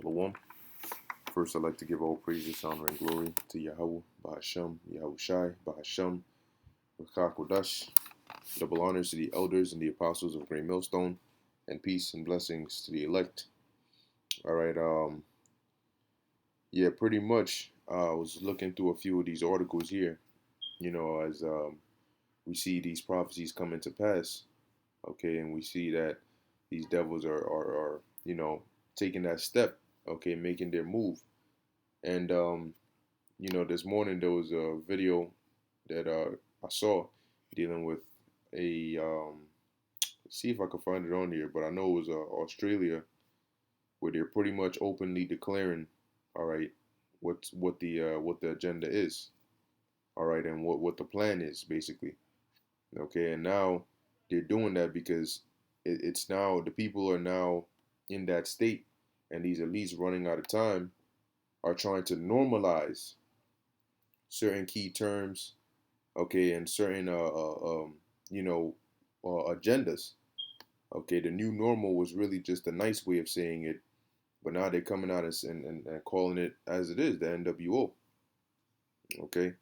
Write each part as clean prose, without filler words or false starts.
Shalom. First, I'd like to give all praises, honor, and glory to Yahweh, Bahasham, Yahushai, Bahasham, Kodash. Double honors to the elders and the apostles of Great Millstone, and peace and blessings to the elect. All right, yeah, pretty much. I was looking through a few of these articles here, as we see these prophecies coming to pass, okay, and we see that these devils are taking that step, okay, making their move. And this morning there was a video that I saw dealing with a let's see if I can find it on here, but I know it was Australia, where they're pretty much openly declaring, all right, what the agenda is, all right, and what the plan is basically, okay, and now they're doing that because it's now the people are now in that state, and these elites running out of time are trying to normalize certain key terms, okay, and certain you know agendas. Okay, the new normal was really just a nice way of saying it, but now they're coming out and calling it as it is, the NWO. Okay,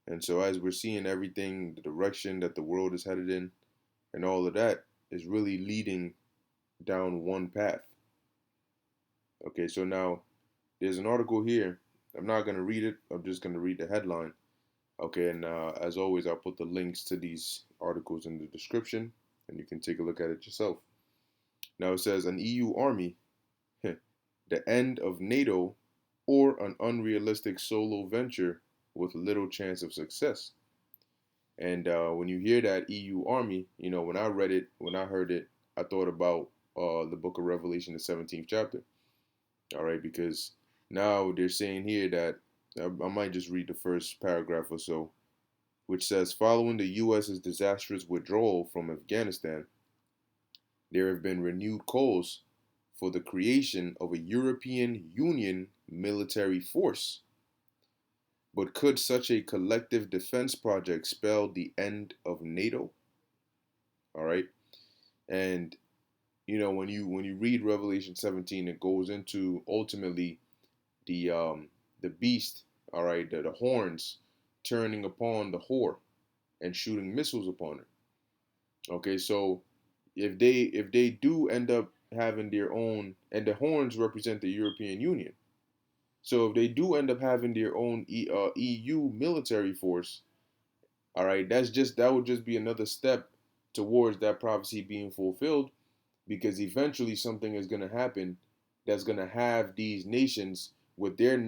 and so as we're seeing everything, the direction that the world is headed in, and all of that is really leading down one path. Okay, so now there's an article here. I'm not going to read it. I'm just going to read the headline. Okay, and as always, I'll put the links to these articles in the description, and you can take a look at it yourself. Now it says an EU army, the end of NATO, or an unrealistic solo venture with little chance of success. And when you hear that EU army, when I read it, when I heard it, I thought about the book of Revelation, the 17th chapter. All right, because now they're saying here that I might just read the first paragraph or so, which says, following the U.S.'s disastrous withdrawal from Afghanistan, there have been renewed calls for the creation of a European Union military force. But could such a collective defense project spell the end of NATO? All right, and when you read Revelation 17, it goes into ultimately the beast, all right, the horns turning upon the whore and shooting missiles upon her. Okay, so if they do end up having their own, and the horns represent the European Union, so if they do end up having their own EU military force, all right, that would just be another step towards that prophecy being fulfilled, because eventually something is going to happen that's going to have these nations with their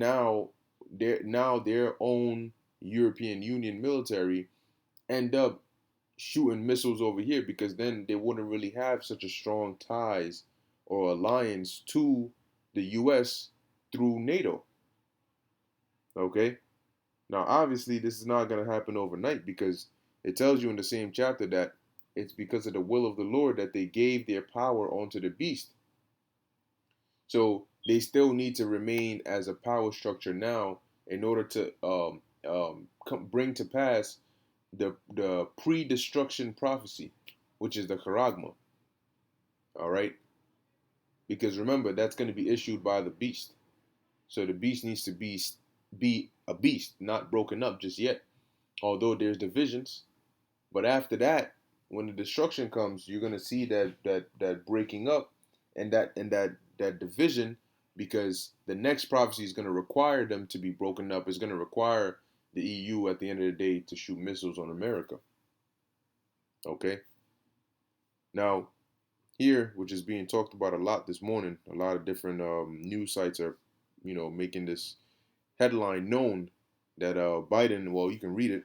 own European Union military end up shooting missiles over here, because then they wouldn't really have such a strong ties or alliance to the US through NATO. Okay? Now obviously this is not going to happen overnight, because it tells you in the same chapter that it's because of the will of the Lord that they gave their power onto the beast. So they still need to remain as a power structure now in order to bring to pass the pre-destruction prophecy, which is the charagma. All right, because remember that's going to be issued by the beast. So the beast needs to be a beast, not broken up just yet. Although there's divisions, but after that, when the destruction comes, you're going to see that breaking up and that division, because the next prophecy is going to require them to be broken up. Is going to require the EU at the end of the day to shoot missiles on America. Okay. Now, here, which is being talked about a lot this morning, a lot of different news sites are, making this headline known that Biden. Well, you can read it,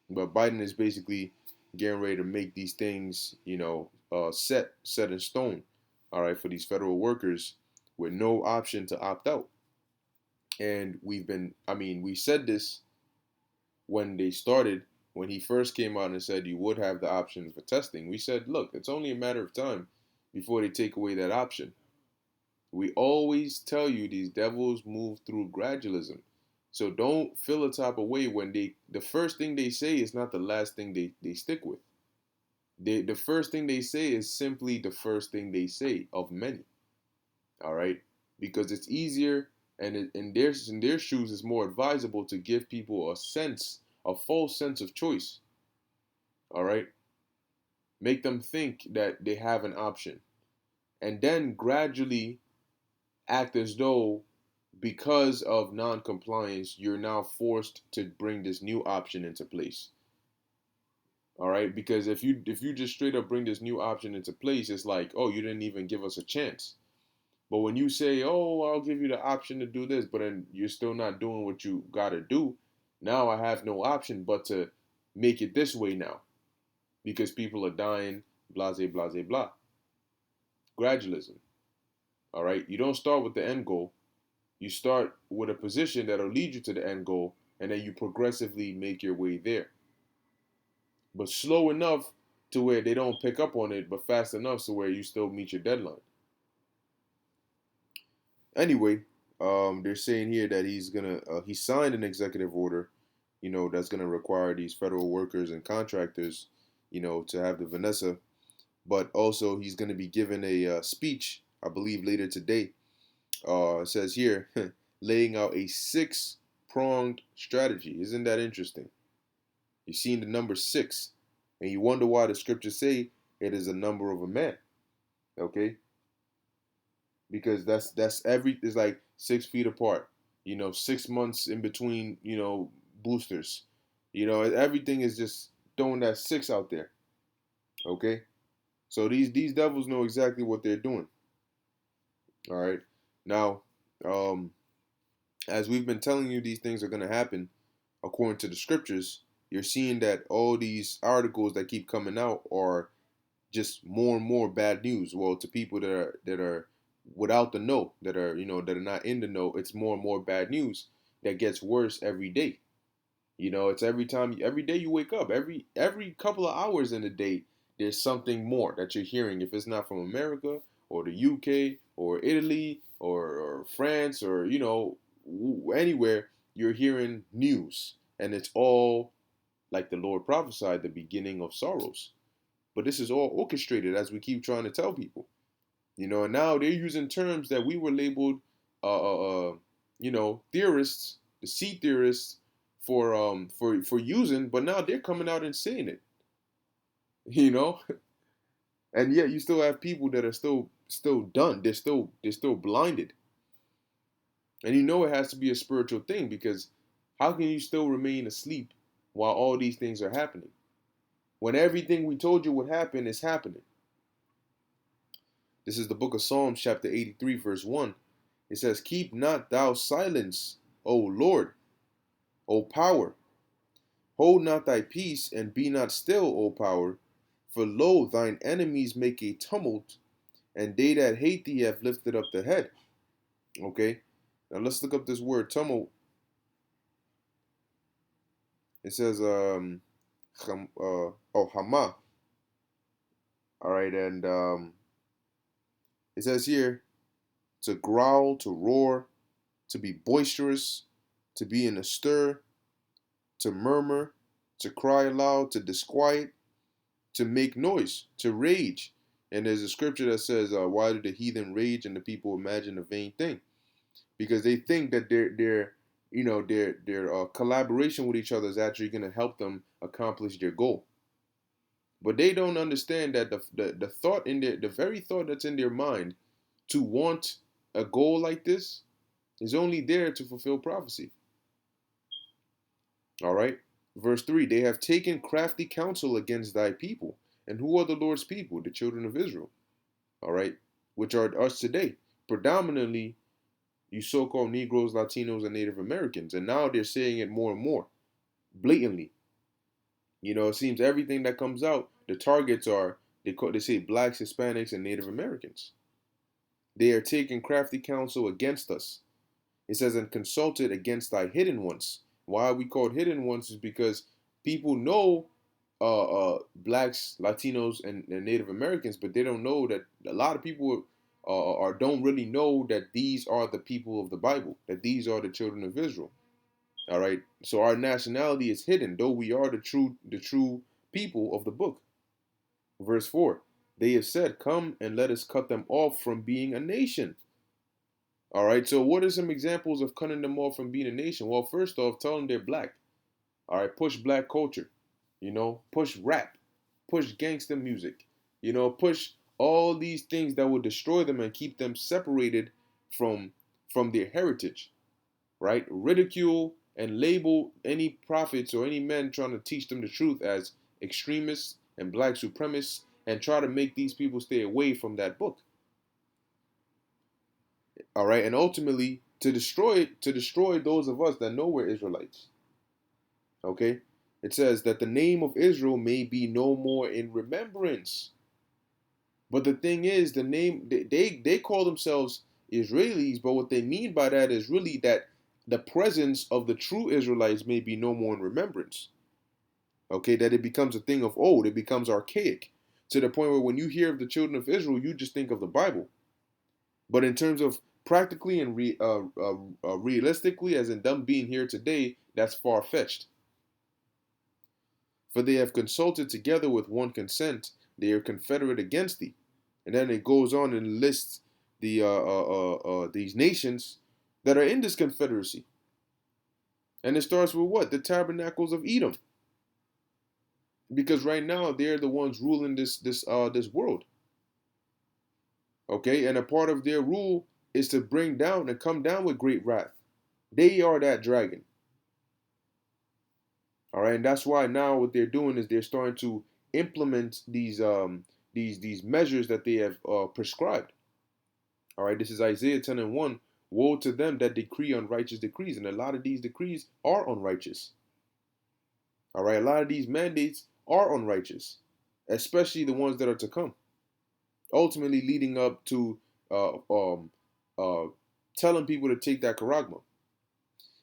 but Biden is basically getting ready to make these things, set in stone. All right, for these federal workers with no option to opt out. And we said this when they started, when he first came out and said you would have the option for testing. We said, look, it's only a matter of time before they take away that option. We always tell you these devils move through gradualism. So don't feel a type of way when the first thing they say is not the last thing they stick with. The first thing they say is simply the first thing they say of many. All right? because it's easier, and in their shoes it's more advisable to give people a false sense of choice. All right, make them think that they have an option, and then gradually act as though because of non-compliance you're now forced to bring this new option into place. All right, because if you just straight up bring this new option into place, it's like, oh, you didn't even give us a chance. But when you say, oh, I'll give you the option to do this, but then you're still not doing what you got to do, now I have no option but to make it this way now because people are dying, blase, blase, blah. Gradualism. All right. You don't start with the end goal. You start with a position that'll lead you to the end goal, and then you progressively make your way there. But slow enough to where they don't pick up on it, but fast enough to where you still meet your deadline. Anyway, they're saying here that he signed an executive order, that's gonna require these federal workers and contractors, to have the Vanessa, but also he's gonna be given a speech, I believe, later today. It says here, laying out a six-pronged strategy. Isn't that interesting? You're seeing the number six, and you wonder why the scriptures say it is a number of a man. Okay, because that's every it's like 6 feet apart. 6 months in between. Boosters. Everything is just throwing that six out there. Okay, so these devils know exactly what they're doing. All right, now, um, as we've been telling you, these things are going to happen according to the scriptures. You're seeing that all these articles that keep coming out are just more and more bad news. Well, to people that are without the know, that are not in the know, it's more and more bad news that gets worse every day. It's every day you wake up, every couple of hours in the day, there's something more that you're hearing. If it's not from America or the UK or Italy or France or anywhere, you're hearing news, and it's all like the Lord prophesied, the beginning of sorrows. But this is all orchestrated, as we keep trying to tell people. And now they're using terms that we were labeled, theorists, the sea theorists, for using, but now they're coming out and saying it. You know, and yet you still have people that are still done. They're still blinded, and it has to be a spiritual thing, because how can you still remain asleep while all these things are happening when everything we told you would happen is happening? This is the book of Psalms, chapter 83, verse 1. It says, keep not thou silence, O Lord, O power. Hold not thy peace, and be not still, O power. For lo, thine enemies make a tumult, and they that hate thee have lifted up the head. Okay, now let's look up this word tumult. It says, Hama. All right, and it says here, to growl, to roar, to be boisterous, to be in a stir, to murmur, to cry aloud, to disquiet, to make noise, to rage. And there's a scripture that says, why do the heathen rage and the people imagine a vain thing? Because they think that their collaboration with each other is actually going to help them accomplish their goal. But they don't understand that the thought the very thought that's in their mind to want a goal like this is only there to fulfill prophecy. All right. Verse 3, they have taken crafty counsel against thy people. And who are the Lord's people? The children of Israel. All right. Which are us today. Predominantly, you so-called Negroes, Latinos, and Native Americans. And now they're saying it more and more blatantly. It seems everything that comes out, the targets are, they say blacks, Hispanics, and Native Americans. They are taking crafty counsel against us. It says, and consulted against thy hidden ones. Why are we called hidden ones is because people know blacks, Latinos, and Native Americans, but they don't know that a lot of people don't really know that these are the people of the Bible, that these are the children of Israel. All right. So our nationality is hidden, though we are the true people of the book. Verse 4, they have said, come and let us cut them off from being a nation. All right. So what are some examples of cutting them off from being a nation? Well, first off, tell them they're black. All right. Push black culture. Push rap, push gangster music. Push all these things that will destroy them and keep them separated from their heritage. Right? Ridicule and label any prophets or any men trying to teach them the truth as extremists and black supremacists, and try to make these people stay away from that book. All right, and ultimately to destroy those of us that know we're Israelites. Okay, it says that the name of Israel may be no more in remembrance. But the thing is, the name they call themselves Israelis, but what they mean by that is really that the presence of the true Israelites may be no more in remembrance. Okay, that it becomes a thing of old, it becomes archaic to the point where when you hear of the children of Israel, you just think of the Bible. But in terms of practically and realistically, as in them being here today, that's far fetched. For they have consulted together with one consent, they are confederate against thee. And then it goes on and lists these nations that are in this confederacy. And it starts with what? The tabernacles of Edom. Because right now they're the ones ruling this world. Okay, and a part of their rule is to bring down and come down with great wrath. They are that dragon. All right, and that's why now what they're doing is they're starting to implement these measures that they have prescribed. All right, this is Isaiah 10:1. Woe to them that decree unrighteous decrees, and a lot of these decrees are unrighteous. All right, a lot of these mandates are unrighteous, especially the ones that are to come. Ultimately, leading up to uh, um, uh, telling people to take that charagma.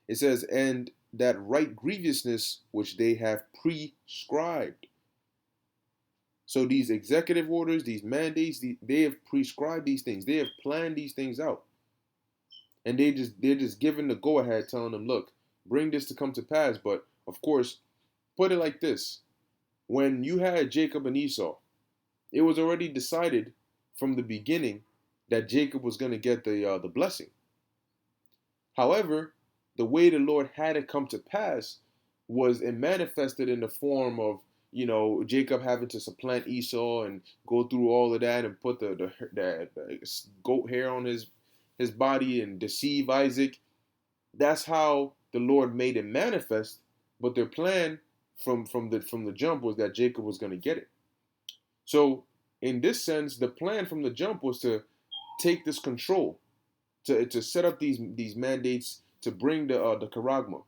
It says, and that right grievousness which they have prescribed. So these executive orders, these mandates, they have prescribed these things. They have planned these things out. And they're just giving the go ahead, telling them, look, bring this to come to pass. But of course, put it like this. When you had Jacob and Esau, it was already decided from the beginning that Jacob was going to get the blessing. However, the way the Lord had it come to pass was it manifested in the form of Jacob having to supplant Esau and go through all of that and put the goat hair on his body and deceive Isaac. That's how the Lord made it manifest. But their plan from the jump was that Jacob was going to get it. So in this sense, the plan from the jump was to take this control, to set up these mandates to bring the charagma.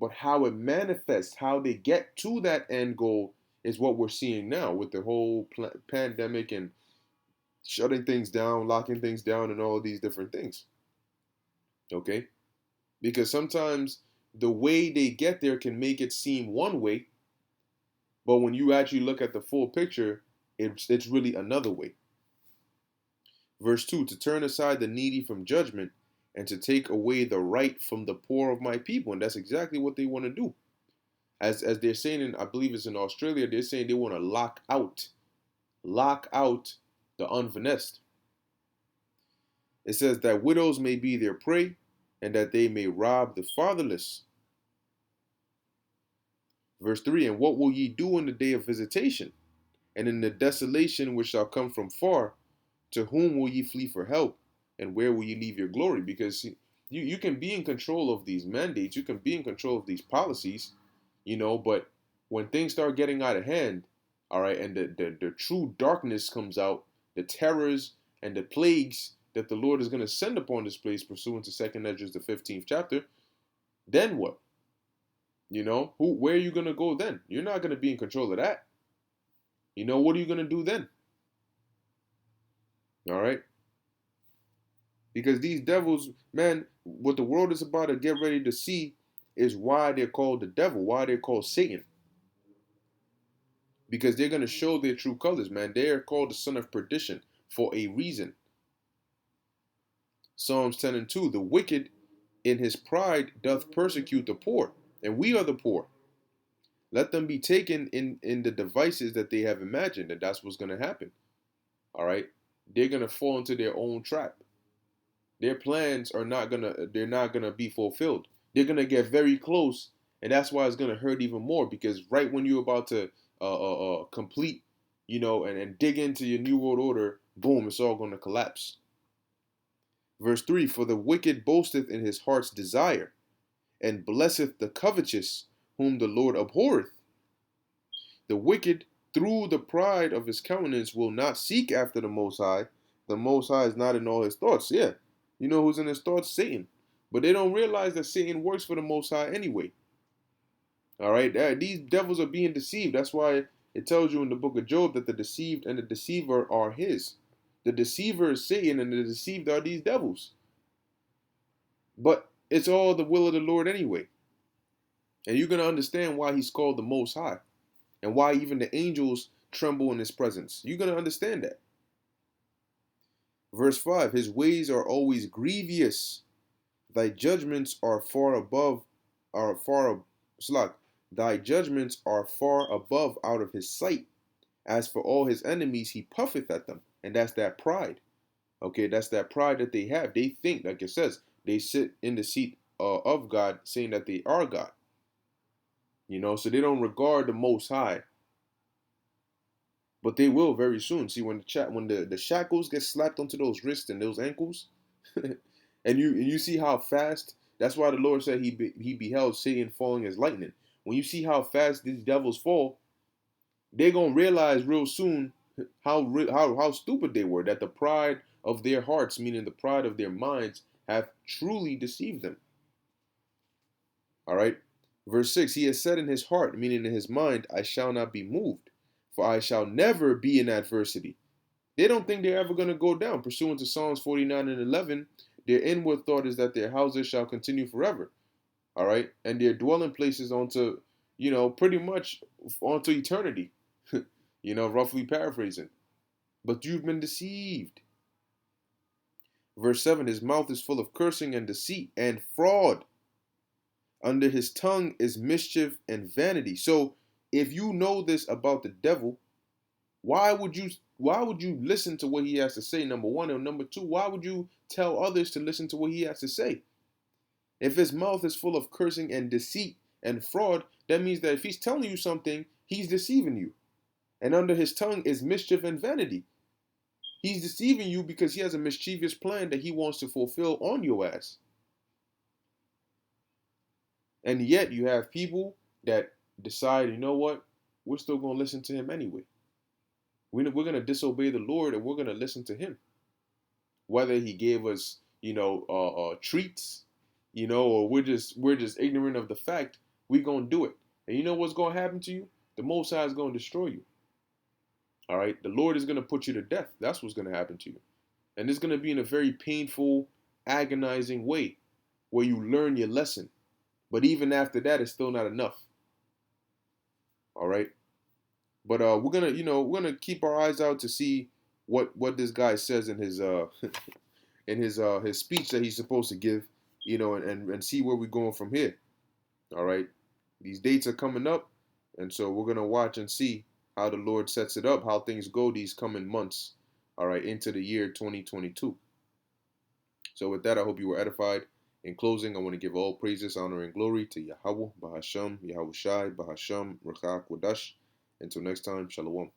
But how it manifests, how they get to that end goal, is what we're seeing now with the whole pandemic and shutting things down, locking things down, and all these different things. Okay, because sometimes the way they get there can make it seem one way, but when you actually look at the full picture, it's really another way. Verse 2, to turn aside the needy from judgment and to take away the right from the poor of my people. And that's exactly what they want to do. As they're saying, I believe it's in Australia, they're saying they want to lock out the unfinessed. It says that widows may be their prey and that they may rob the fatherless. Verse 3, and what will ye do in the day of visitation and in the desolation which shall come from far? To whom will ye flee for help? And where will ye leave your glory? Because you can be in control of these mandates, you can be in control of these policies, but when things start getting out of hand, all right, and the true darkness comes out, the terrors and the plagues that the Lord is going to send upon this place pursuant to 2nd Esdras, the 15th chapter, then what? Where are you going to go then? You're not going to be in control of that. What are you going to do then? All right. Because these devils, man, what the world is about to get ready to see is why they're called the devil, why they're called Satan. Because they're going to show their true colors, man. They are called the son of perdition for a reason. Psalms 10:2, the wicked in his pride doth persecute the poor, and we are the poor. Let them be taken in the devices that they have imagined, and that's what's going to happen. All right? They're going to fall into their own trap. Their plans are not gonna they're not gonna be fulfilled. They're gonna get very close, and that's why it's gonna hurt even more, because right when you're about to complete, and dig into your new world order, boom, it's all gonna collapse. Verse 3, for the wicked boasteth in his heart's desire, and blesseth the covetous, whom the Lord abhorreth. The wicked, through the pride of his countenance, will not seek after the Most High. The Most High is not in all his thoughts. Yeah, you know who's in his thoughts? Satan. But they don't realize that Satan works for the Most High anyway. All right, these devils are being deceived. That's why it tells you in the book of Job that the deceived and the deceiver are his. The deceiver is Satan, and the deceived are these devils. But it's all the will of the Lord anyway. And you're going to understand why he's called the Most High, and why even the angels tremble in his presence. You're going to understand that. Verse 5, his ways are always grievous. Thy judgments are far above, are far, Slack. Thy judgments are far above out of his sight. As for all his enemies, he puffeth at them. And that's that pride. Okay, that's that pride that they have. They think, like it says, they sit in the seat of God, saying that they are God. So they don't regard the Most High, but they will very soon. See, when the shackles get slapped onto those wrists and those ankles, and you see how fast. That's why the Lord said he beheld Satan falling as lightning. When you see how fast these devils fall, they're gonna realize real soon how stupid they were. That the pride of their hearts, meaning the pride of their minds, have truly deceived them. All right. Verse 6, he has said in his heart, meaning in his mind, I shall not be moved, for I shall never be in adversity. They don't think they're ever going to go down. Pursuant to Psalms 49 and 11, their inward thought is that their houses shall continue forever. All right. And their dwelling places onto, pretty much onto eternity, roughly paraphrasing. But you've been deceived. Verse 7, his mouth is full of cursing and deceit and fraud. Under his tongue is mischief and vanity. So if you know this about the devil, why would you listen to what he has to say, number one? And number two, why would you tell others to listen to what he has to say? If his mouth is full of cursing and deceit and fraud, that means that if he's telling you something, he's deceiving you. And under his tongue is mischief and vanity. He's deceiving you because he has a mischievous plan that he wants to fulfill on your ass. And yet you have people that decide, you know what? We're still going to listen to him anyway. We're going to disobey the Lord, and we're going to listen to him. Whether he gave us, treats, or we're just ignorant of the fact, we're going to do it. And you know what's going to happen to you? The Most High is going to destroy you. All right? The Lord is going to put you to death. That's what's going to happen to you. And it's going to be in a very painful, agonizing way where you learn your lesson. But even after that, it's still not enough. All right. But we're gonna keep our eyes out to see what this guy says in his in his speech that he's supposed to give, and see where we're going from here. All right. These dates are coming up, and so we're gonna watch and see how the Lord sets it up, how things go these coming months. All right, into the year 2022. So with that, I hope you were edified. In closing, I want to give all praises, honor, and glory to Yahweh, Bahasham, Yahweh Shai, Bahasham, Ruchak, Wadash. Until next time, Shalom.